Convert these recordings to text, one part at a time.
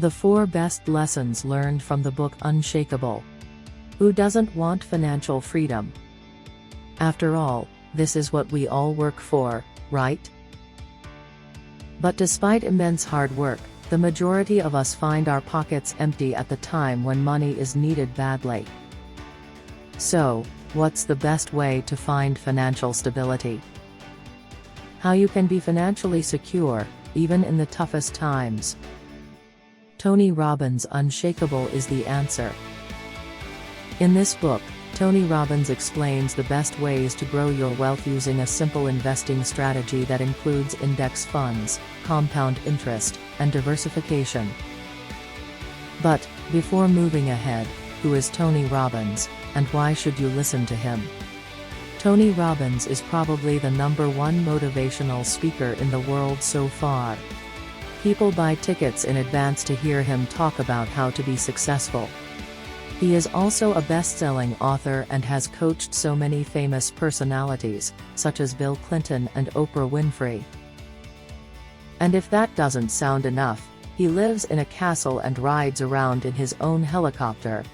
The 4 best lessons learned from the book Unshakeable. Who doesn't want financial freedom? After all, this is what we all work for, right? But despite immense hard work, the majority of us find our pockets empty at the time when money is needed badly. So, what's the best way to find financial stability? How you can be financially secure, even in the toughest times. Tony Robbins' Unshakeable is the answer. In this book, Tony Robbins explains the best ways to grow your wealth using a simple investing strategy that includes index funds, compound interest, and diversification. But, before moving ahead, who is Tony Robbins, and why should you listen to him? Tony Robbins is probably the #1 motivational speaker in the world so far. People buy tickets in advance to hear him talk about how to be successful. He is also a best-selling author and has coached so many famous personalities, such as Bill Clinton and Oprah Winfrey. And if that doesn't sound enough, he lives in a castle and rides around in his own helicopter.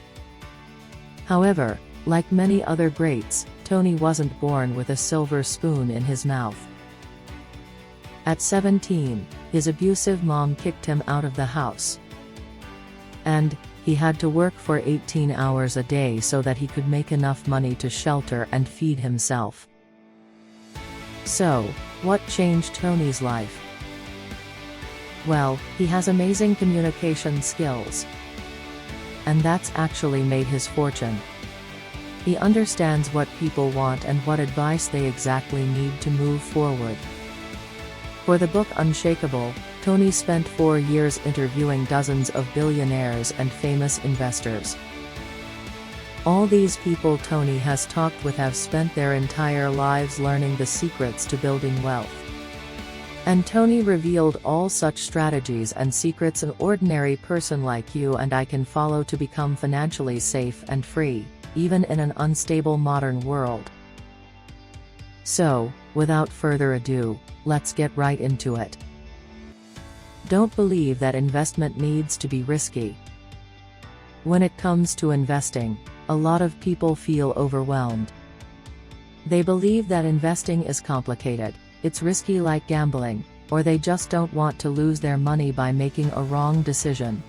However, like many other greats, Tony wasn't born with a silver spoon in his mouth. At 17, his abusive mom kicked him out of the house. And he had to work for 18 hours a day so that he could make enough money to shelter and feed himself. So, what changed Tony's life? Well, he has amazing communication skills. And that's actually made his fortune. He understands what people want and what advice they exactly need to move forward. For the book Unshakeable, Tony spent 4 years interviewing dozens of billionaires and famous investors. All these people Tony has talked with have spent their entire lives learning the secrets to building wealth. And Tony revealed all such strategies and secrets an ordinary person like you and I can follow to become financially safe and free, even in an unstable modern world. So, without further ado, let's get right into it. Don't believe that investment needs to be risky. When it comes to investing, a lot of people feel overwhelmed. They believe that investing is complicated, it's risky like gambling, or they just don't want to lose their money by making a wrong decision.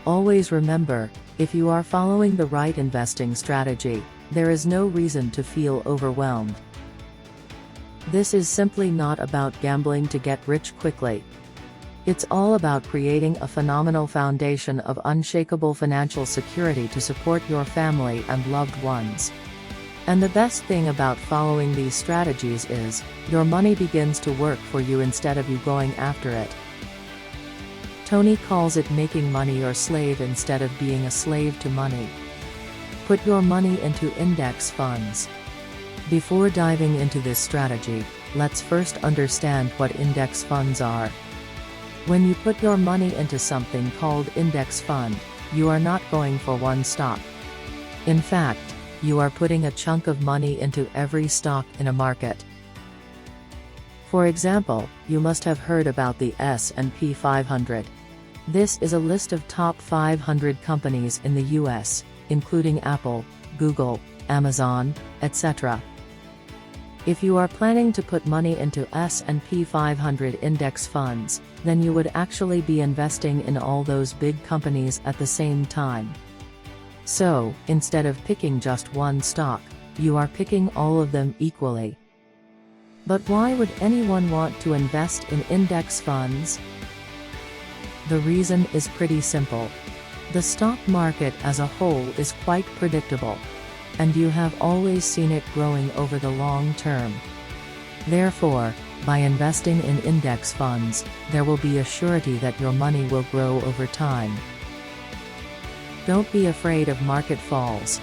Always remember, if you are following the right investing strategy, there is no reason to feel overwhelmed. This is simply not about gambling to get rich quickly. It's all about creating a phenomenal foundation of unshakable financial security to support your family and loved ones. And the best thing about following these strategies is, your money begins to work for you instead of you going after it. Tony calls it making money your slave instead of being a slave to money. Put your money into index funds. Before diving into this strategy, let's first understand what index funds are. When you put your money into something called index fund, you are not going for one stock. In fact, you are putting a chunk of money into every stock in a market. For example, you must have heard about the S&P 500. This is a list of top 500 companies in the US, including Apple, Google, Amazon, etc. If you are planning to put money into S&P 500 index funds, then you would actually be investing in all those big companies at the same time. So, instead of picking just one stock, you are picking all of them equally. But why would anyone want to invest in index funds? The reason is pretty simple. The stock market as a whole is quite predictable. And you have always seen it growing over the long term. Therefore, by investing in index funds, there will be a surety that your money will grow over time. Don't be afraid of market falls.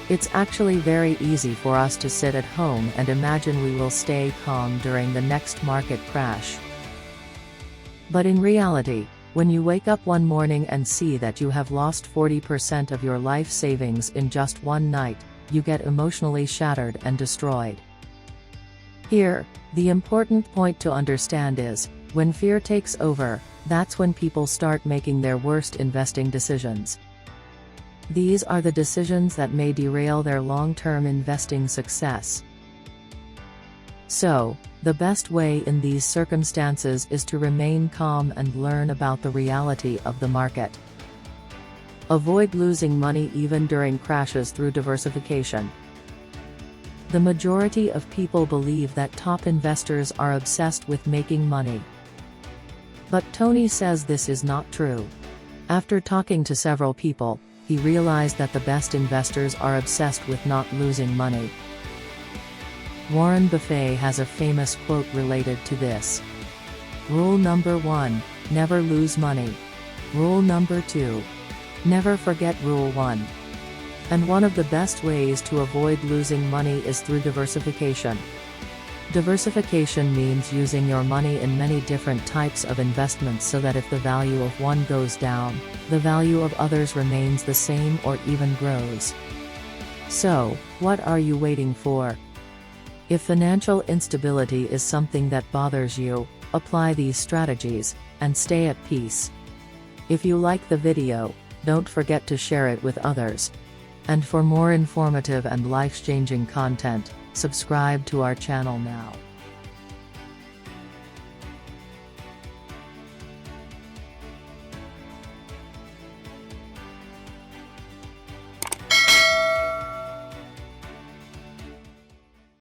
It's actually very easy for us to sit at home and imagine we will stay calm during the next market crash. But in reality, when you wake up one morning and see that you have lost 40% of your life savings in just one night, you get emotionally shattered and destroyed. Here, the important point to understand is, when fear takes over, That's when people start making their worst investing decisions. These are the decisions that may derail their long-term investing success. So, the best way in these circumstances is to remain calm and learn about the reality of the market. Avoid losing money even during crashes through diversification. The majority of people believe that top investors are obsessed with making money. But Tony says this is not true. After talking to several people, he realized that the best investors are obsessed with not losing money. Warren Buffett has a famous quote related to this. Rule number 1, never lose money. Rule number 2, never forget rule 1. And one of the best ways to avoid losing money is through diversification. Diversification means using your money in many different types of investments so that if the value of one goes down, the value of others remains the same or even grows. So, what are you waiting for? If financial instability is something that bothers you, apply these strategies, and stay at peace. If you like the video, don't forget to share it with others. And for more informative and life-changing content, subscribe to our channel now.